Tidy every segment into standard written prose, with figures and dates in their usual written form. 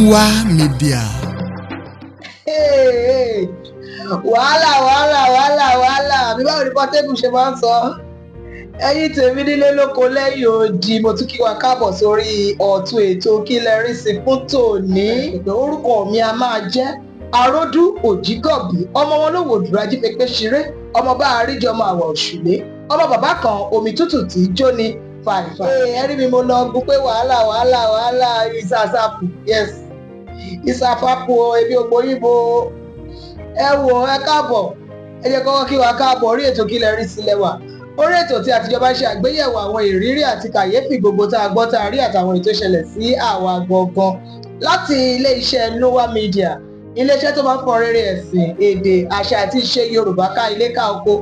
Núwà Media. wàhálà bí báwo ni Portable ṣe máa ń sọ ẹ̀yin tèmi nílé lóko lẹ́yìn odi. Mo tún kí wa káàbọ̀ sórí ọ̀tun ètò kí lẹ rí sí fún tòní. Orúkọ mi a máa jẹ́ Aródú Òjígọ̀bí, ọmọ wọn ló wò dúró ajípépé ṣeré, ọmọ bá àríjọ ọmọ àwọ̀ òṣùlé, ọmọ bàbá kan omi tútù tí í jóni fàìfà. Ẹ̀rí mi mo lọ gún pé wàhálà ìsàsàpù, yes ìsàfàpù ebi ògbóyìnbó. Ẹ wò ẹ káàbọ̀, ẹ jẹ́ kọ́kọ́ kí wa káàbọ̀ orí ètò kí lẹ rí sílẹ̀ wà. Orí ètò tí àtijọ́ bá ṣe àgbéyẹ̀wò àwọn ìrírí àti kàyéfì gbogbo tá a gbọ́ tá a rí àtàwọn ètò ìṣẹ̀lẹ̀ sí àwa gangan láti ilé-iṣẹ́ Núwà Media, iléeṣẹ́ tó máa ń fọ rere ẹ̀sìn, èdè, àṣà àti ìṣe Yorùbá ká ilé ká oko.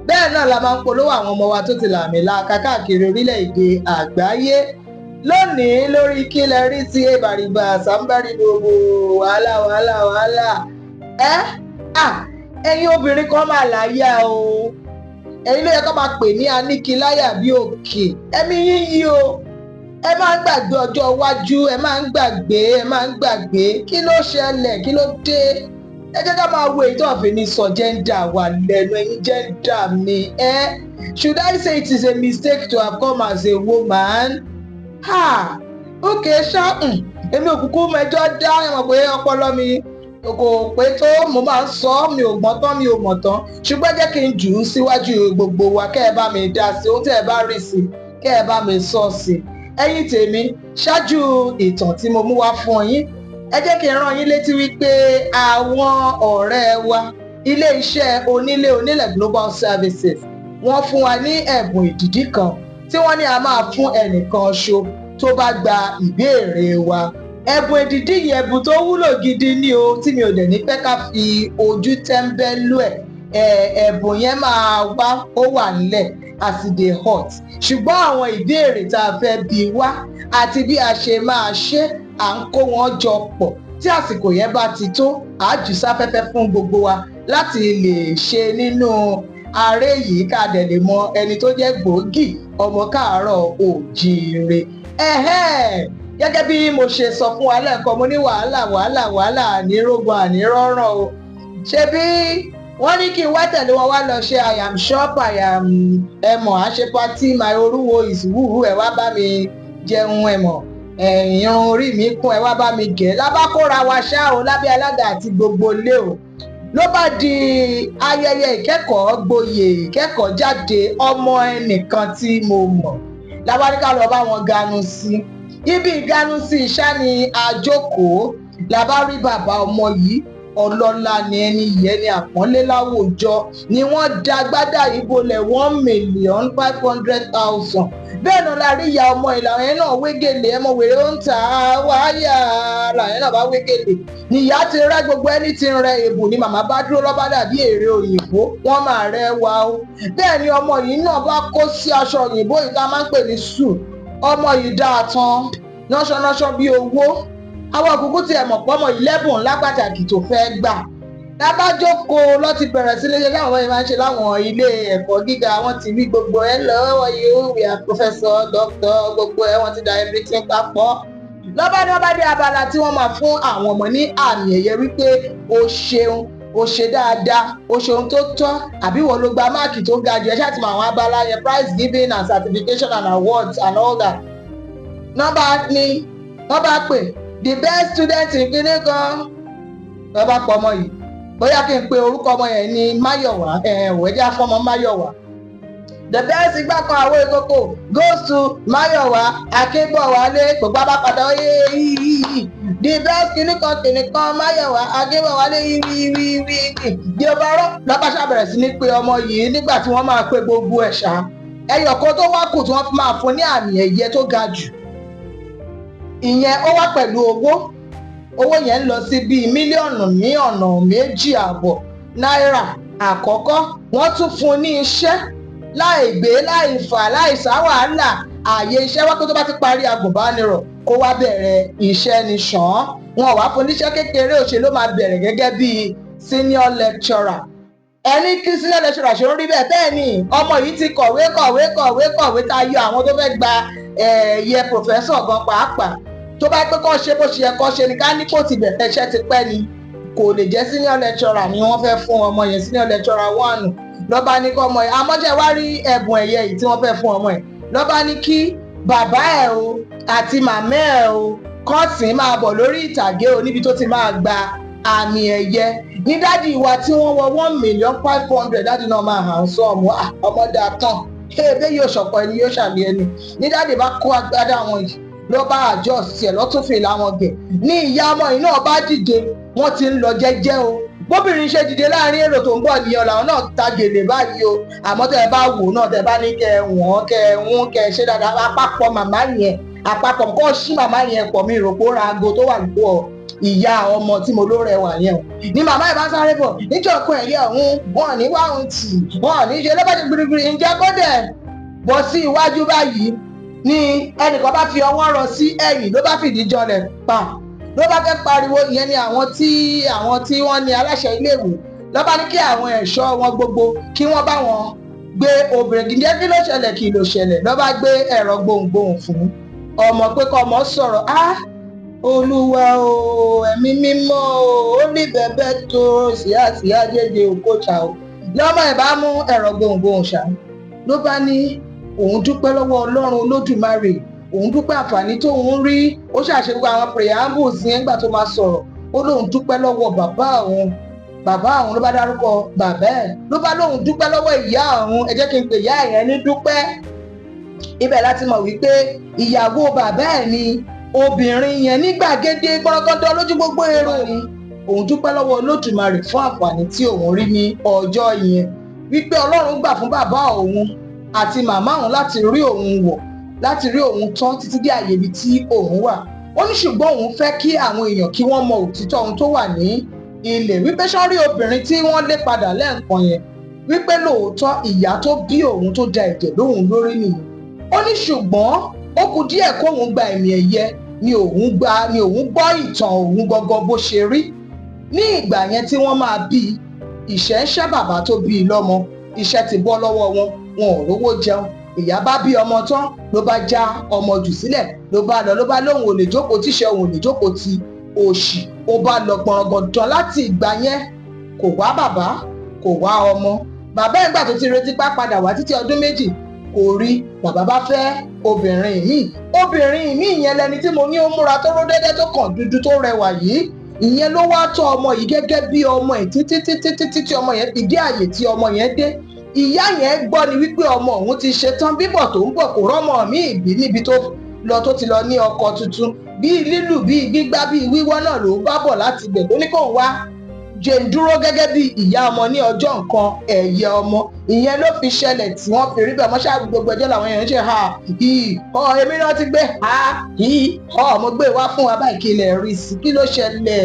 Bẹ́ẹ̀ náà la máa ń polówó àwọn ọmọ wa tó ti làmìlaka káàkiri orílẹ̀-èdè àgbáyé. Lónìí lórí kí lẹ rí sí ìbàrìbà sàmbárì gbogbo wàhálà. Ẹ̀yin obìnrin kan máa láyà o. Ẹ̀yin ló yẹ kó máa pè ní aníkiláyà bí òkè. Ẹ̀mí yín yí o. Ẹ máa ń gbàgbé ọjọ́ iwájú, ẹ máa ń gbàgbé. Kí ló ṣẹlẹ̀? Kí ló dé? Ẹ jẹ́ ká máa wo èyí tó àfin ní sọ jẹ́ńdà wà lẹ́nu ẹ̀yin jẹ́ńdà mi. Should I say it is a mistake to have come as a woman? Okay ṣá, èmi òkùnkùn mẹjọ dá ẹ mọ̀ pé ọpọlọ mi kò pé tó, mo máa ń sọ mi ò gbọ́n tán mi ò mọ̀ tán, ṣùgbọ́n jẹ́ kí n jù ú síwájú gbogbo wa kẹ́ ẹ bá mi dá sí ohun tí ẹ bá rí sí, kẹ́ ẹ bá mi sọ sí. Ẹ̀yin tèmi, ṣáájú ìtàn tí mo mú wá fún yín, ẹ jẹ́ kí n rán yín létí wípé àwọn ọ̀rẹ́ wa ilé-iṣẹ́ onílẹ̀ Global Services wọ́n fún wa ní ẹ̀bùn ìdìdí kan tí wọ́n ní a máa fún ẹnìkan ṣo tó bá gba ìbéèrè wa. Ẹ̀bùn ìdìdí yìí ẹ̀bùn tó wúlò gidi ni o, tí mi ò dẹ̀ ní fẹ́ ká fi ojú tẹ́ńbẹ́lú ẹ̀. Ẹ̀bùn yẹn máa wá, ó wà nílẹ̀ àsìdè hot, ṣùgbọ́n àwọn ìbéèrè tá a fẹ́ bi wá àti bí a ṣe máa ṣe à ń kó wọn jọ pọ̀. Tí àsìkò yẹn bá ti tó, àá jù sáfẹ́fẹ́ fún gbogbo wa láti lè ṣe nínú aré yìí ká dẹ̀ lè mọ ẹni tó jẹ́ gbòógì ọmọ káàárọ̀ oòjíire. Gẹ́gẹ́ bí mo ṣe sọ fún wa lẹ́ẹ̀kan, mo ní wàhálà ànírógun ànírọ́rùn o. Ṣebí wọ́n ní kí n wá tẹ̀lé wọn wá lọ ṣe I am shop ẹmọ̀ àṣẹ pátí my orúwo ìsúwúrú ẹ̀ wá bá mi jẹun ẹmọ̀ irun orí mi kún ẹ̀ wá bá mi gẹ̀. Lábá kóra wa ṣá o lábẹ́ alága àti gbogbo ilé o. Ló bá di ayẹyẹ ìkẹ́kọ̀ọ́ gboyè ìkẹ́kọ̀ọ́ jáde ọmọ ẹnìkan tí mo mọ̀. Lábá ní ká lọ bá wọn ganu sí. Ibi ìganu sí ìṣá ni àjókòó. Lábá rí bàbá ọmọ yìí, ọlọ́lá ni ẹni yẹn ní àpọ́nlé láwùjọ, ni wọ́n da gbádà ìbolẹ̀ 1,500,000. Bẹ́ẹ̀ náà la rí ìyá ọmọ ìlànà yẹn náà wégèlè, ẹmọ wèrè ó ń ta wáyà làyẹn náà bá wégèlè. Níyà ti rẹ́ gbogbo ẹni tí ń rẹ èbù ni màmá bá dúró lọ́ba dàbí èrè òyìnbó, wọ́n máa rẹ́ wa o. Bẹ́ẹ̀ ni ọmọ yìí náà bá kó sí aṣọ òyìnbó yìí ká máa ń pè ní suit. Ọmọ yìí dáa tán, náṣọ́náṣọ́ bí owó. Àwọn òkùnkùn ti ẹ̀mọ̀ pọ́mọ yìí lẹ́bùn ńlá pàtàkì tó fẹ́ gbà. Lábájókòó lọ́ ti bẹ̀rẹ̀ sí léṣe láwọn ọmọ yìí máa ń ṣe láwọn ilé ẹ̀kọ́ gíga, wọ́n ti rí gbogbo ẹ̀ lọ́wọ́ yìí we are professor doctor gbogbo ẹ̀ wọ́n ti da everything papọ̀. Lọ́ba ní wọ́n bá dé abala tí wọ́n máa fún àwọn ọmọ ní àmì ẹ̀yẹ wípé o ṣeun, o ṣe dáadáa, o ṣe ohun tó tọ́, àbí wọ́n ló gba máàkì tó ga jù. Ẹ ṣáà ti mọ àwọn abala yẹn, prize giving and certification and awards and all that. Wọ́n bá pè the best student in kíní kan. Wọ́n bá pọ̀ ọmọ yìí, bóyá kí n pe orúkọ ọmọ yẹn ní Máyọ̀wá, ẹ̀jẹ̀ afọ́mọ Máyọ̀wá. The best ìgbà kan àwọn ìkókò goes to Máyọ̀wá Akínbọ̀wálé, gbogbo bá padà yìí. The best kíní kan Máyọ̀wá Akínbọ̀wálé yìí. Di ọbaarọ́ lọ́ba ṣàbẹ̀rẹ̀ sí ní pe ọmọ yìí nígbà tí wọ́n máa pe gbogbo ẹ̀ ṣá. Ẹyọ̀kan tó wá kù tí wọ́n fi máa fún ní àmì ẹ̀yẹ tó ga jù. Ìyẹn ó wá pẹ̀lú owó yẹn ń lọ sí bíi mílíọ̀nù ní ọ̀nà 2.5 náírà. Àkọ́kọ́ wọ́n tún fún ní iṣẹ́ láì gbé láì fà láì sá wàhálà, ààyè iṣẹ́ wá kó tó bá ti parí agùnbánirọ̀ kó wá bẹ̀rẹ̀ iṣẹ́ ní ṣàn. Wọn wá fún níṣẹ́ kékeré, òṣèlú máa bẹ̀rẹ̀ gẹ́gẹ́ bíi senior lecturer. Ẹni kí senior lecturer ṣe ń rí bẹ́ẹ̀ ni ọmọ yìí ti kọ̀wé tayọ àwọn tó fẹ́ gba ẹ̀yẹ professor gan pàápàá. tó bá pé kọ́ ṣe bó ṣe yẹ kọ́ ṣe ni ká ní kò ti bẹ̀rẹ̀ iṣẹ́ ti pẹ́ ni kò lè jẹ́ senior lecturer ni wọ́n fẹ́ fún ọmọ yẹn senior lecturer 1 lọ́ba ní kọ́ ọmọ yẹn àmọ́jẹ́ wá rí ẹ̀bùn ẹ̀yẹ yìí tí wọ́n fẹ́ fún ọmọ yẹn lọ́ba ní kí bàbá ẹ̀ o àti màmá ẹ̀ o kọ́sìn máa bọ̀ lórí ìtàgé o níbi tó ti máa gba àmì ẹ̀yẹ ní dádì wa tí wọ́n wọ 1,500,000 dádì náà máa hàn sọ ọmọ dà tán ebe yóò ṣọ̀pọ̀ ẹni yóò ṣàlẹ̀ ẹni ní dádì bá kó agbádá wọn yìí ló bá àjọ tiẹ̀ lọ́tún fìlà wọn gẹ̀ ní ìyá ọmọ yìí náà bá dìde wọ́n ti ń lọ jẹ́jẹ́ o bóbìnrin ṣe dìde láàrin èrò tó ń bọ̀ nìyẹn làwọn náà ta gèlè báyìí o àmọ́ tẹ́ ẹ bá wò náà tẹ́ ẹ bá ní kẹ́ ẹ wọ́n kẹ́ ẹ wọ́n kẹ́ ẹ ṣe dáadáa àpapọ̀ màmá yẹn àpapọ̀ kọ́ sí màmá yẹn pọ̀ mi rò pé ó ra aago tó wà nípò ìyá ọmọ tí mo ló rẹwà yẹn o ní màmá ẹ̀ bá sáré bọ̀ níjọ̀kọ́ ẹ̀yẹ ọ̀hún wọn ní wá ohun tì wọn ní ṣe lọ́bàjẹ́ gbirigbiri ǹjẹ́ kó dẹ̀ bọ́ sí iwájú báyìí ni ẹnìkan bá fi ọwọ́ rọ sí ẹ̀yìn ló bá fìdí jọlẹ̀ pa ló bá fẹ́ pariwo ìyẹn ni àwọn tí wọ́n ní aláṣẹ iléèwé ló bá ní kí àwọn ẹ̀ṣọ́ wọn gbogbo kí wọ́n bá wọn gbé obìnrin kí ló ṣẹlẹ̀ ló bá gbé ẹ̀rọ gbohùngbohùn fún ọmọ pé kọ́ ọmọ sọ̀rọ̀ olúwa o ẹ̀mí mímọ́ o ó ní bẹ̀bẹ̀ tó síyá jẹ́jẹ́ òkòṣà o lọ́mọ ẹ̀ bá mú ẹ̀rọ gbohùngbohùn ṣá ló bá ní òun dúpẹ́ lọ́wọ́ ọlọ́run olódùmarè òun dúpẹ́ àǹfààní tóun rí ó ṣàṣe gbogbo àwọn preambles yẹn nígbà tó máa sọ̀rọ̀ ó lóun dúpẹ́ lọ́wọ́ bàbá òun ló bá dárúkọ bàbá ẹ̀ ló bá lóun dúpẹ́ lọ́wọ́ ìyá òun ẹ jẹ́ kí n pè ìyá ẹ̀yẹn ní dúpẹ́ ibẹ̀ láti mọ̀ wípé ìyàwó bàbá ẹ̀ ni obìnrin yẹn ní gbàgede gbọ́rọ́gọ́dọ́ lójú gbogbo èrò ni òun dúpẹ́ lọ́wọ́ olódùmarè fún àǹfààní tí òun rí ní ọjọ́ yẹn wípé ọlọ́run gbà fún bàbá òun àti màmá òun láti rí òun wọ̀ láti rí òun tán títí dé àyè ibi tí òun wà ó ní ṣùgbọ́n òun fẹ́ kí àwọn èèyàn kí wọ́n mọ òtítọ́ ohun tó wà ní ilẹ̀ wípé sọ́rí obìnrin tí wọ́n lé padà lẹ́ẹ̀kan yẹn wípé lóòótọ́ ìyá tó bí òun tó da ẹ̀jẹ̀ lóhun lórí nìyẹn ó ní ṣùgbọ́n ó kù díẹ̀ kóun gba ẹ̀mí ẹ̀yẹ ni òun gbọ́ ìtàn òun gangan bó ṣe rí ní ìgbà yẹn tí wọ́n máa bí ìṣẹ́ ń ṣẹ́ bàbá tó bí i lọ́mọ iṣẹ́ ti bọ́ lọ́wọ́ wọn ò rówó jẹun ìyá bá bí ọmọ tán ló bá já ọmọ jù sílẹ̀ ló bá lóun ò lè jókòó tíṣẹ́ òun ò lè jókòó ti òṣì ó bá lọ gbọ̀nràngàndàn láti ìgbà yẹn kò wá bàbá kò wá ọmọ bàbá ìgbà tó ti retí padà wá títí ọdún méjì kò rí bàbá bá fẹ́ obìnrin míì yẹn lẹni tí mo ní ó múra tó ró dédé tó kàn dúdú tó rẹwà yìí ìyẹn ló wá tọ́ ọmọ yìí gẹ́gẹ́ bí ọmọ ẹ̀ títí tí ọmọ yẹn fi dé àyè tí ọmọ yẹn dé ìyá yẹn gbọ́ ni wípé ọmọ òun ti ṣetán bíbọ̀ tó ń bọ̀ kò rọ́mọ míì bí níbi tó lọ tó ti lọ ní ọkọ tuntun bíi lílù bíi gbígbá bíi wíwọ́ náà ló bá bọ̀ láti ibẹ̀ tó ní kó wá jẹ́ ń dúró gẹ́gẹ́ bí ìyá ọmọ ní ọjọ́ nǹkan ẹ̀yẹ ọmọ ìyẹn ló fi ṣẹlẹ̀ tí wọ́n fi rí bẹ́ẹ̀ mọ́ṣáàbí gbogbo ẹjọ́ làwọn èèyàn ń ṣe èmi náà ti gbé mo gbé wá fún wa báyìí kí ilẹ̀ rí sí kí ló ṣẹlẹ̀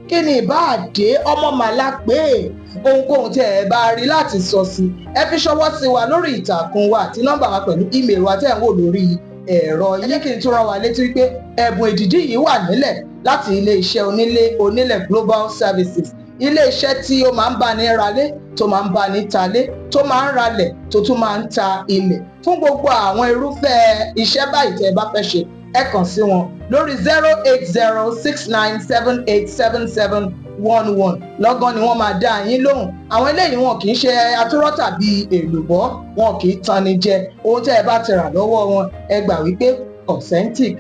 kí ni ìbáàdé ọmọ màlá pé ohunkóhun tí ẹ bá rí láti sọ sí ẹ fi ṣọwọ́ sí wa lórí ìtàkùn wa àti nọ́mbà wa pẹ̀lú ímeèlì wa tẹ́ ẹ̀ ń wò lórí ẹ̀rọ yìí kí n tún rán wa létí wípé ẹ̀bùn èdìdí yìí wà nílẹ̀ láti ilé-iṣẹ́ onílẹ̀ Global Services ilé-iṣẹ́ tí ó máa ń bá ní ralé tó máa ń bá ní talé tó máa ń ralẹ̀ tó tún máa ń ta ilẹ̀ fún gbogbo àwọn irúfẹ́ iṣẹ́ báyìí tẹ́ ẹ bá fẹ́ ṣe ẹ kàn sí wọn lórí 08069787711 lọ́gán ni wọ́n máa dá yín lóhùn àwọn eléyìí wọn kì í ṣe atúrọ́ tàbí èlùbọ́ wọn kì í tanni jẹ ohun tẹ́ ẹ bá ti rà lọ́wọ́ wọn ẹ gbà wípé authentic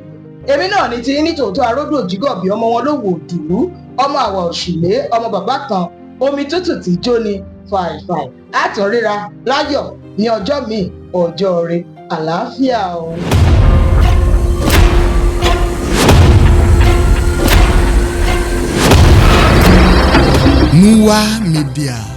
èmi náà ní ti nítòótọ́ Aródú Òjígọ̀bí ọmọ wọn ló wò dùrú ọmọ àwọ̀ òṣùlé ọmọ bàbá kan omi tútù tí jóni fàìfàì á tún ríra láyọ̀ ní ọjọ́ míì ọjọ́ rẹ àlàáfíà o. Núwà Media.